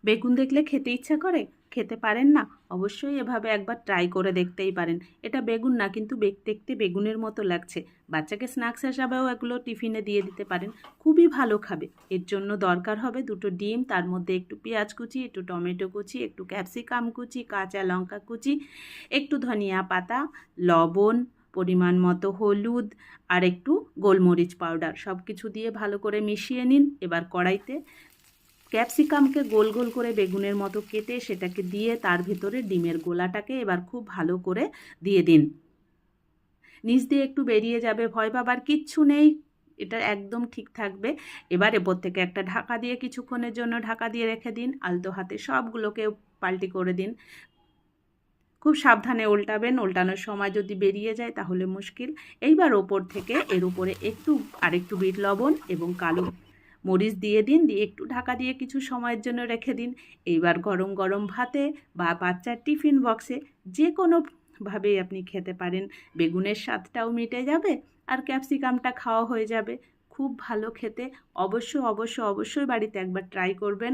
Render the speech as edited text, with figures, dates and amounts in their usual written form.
বেগুন দেখলে খেতে ইচ্ছা করে, খেতে পারেন না? অবশ্যই এভাবে একবার ট্রাই করে দেখতেই পারেন। এটা বেগুন না, কিন্তু দেখতে বেগুনের মতো লাগছে। বাচ্চাকে স্ন্যাক্স হিসাবেও এগুলো টিফিনে দিয়ে দিতে পারেন, খুবই ভালো খাবে। এর জন্য দরকার হবে 2টো ডিম, তার মধ্যে একটু পেঁয়াজ কুচি, একটু টমেটো কুচি, একটু ক্যাপসিকাম কুচি, কাঁচা লঙ্কা কুচি, একটু ধনিয়া পাতা, লবণ, পরিমাণ মতো হলুদ, আর একটু গোলমরিচ পাউডার। সব কিছু দিয়ে ভালো করে মিশিয়ে নিন। এবার কড়াইতে ক্যাপসিকামকে গোল গোল করে বেগুনের মতো কেটে সেটাকে দিয়ে তার ভিতরে ডিমের গোলাটাকে এবার খুব ভালো করে দিয়ে দিন। নিচ দিয়ে একটু বেরিয়ে যাবে, ভয় পাবার কিচ্ছু নেই, এটা একদম ঠিক থাকবে। এবার এরপর থেকে একটা ঢাকা দিয়ে কিছুক্ষণের জন্য ঢাকা দিয়ে রেখে দিন। আলতো হাতে সবগুলোকে পাল্টি করে দিন। খুব সাবধানে উল্টাবেন, উল্টানোর সময় যদি বেরিয়ে যায় তাহলে মুশকিল। এইবার ওপর থেকে এর উপরে আরেকটু বিট লবণ এবং কালো মরিচ দিয়ে দিন, দিয়ে একটু ঢাকা দিয়ে কিছু সময়ের জন্য রেখে দিন। এইবার গরম গরম ভাতে বা বাচ্চার টিফিন বক্সে যে কোনোভাবেই আপনি খেতে পারেন। বেগুনের স্বাদটাও মিটে যাবে আর ক্যাপসিকামটা খাওয়া হয়ে যাবে। খুব ভালো খেতে। অবশ্যই বাড়িতে একবার ট্রাই করবেন।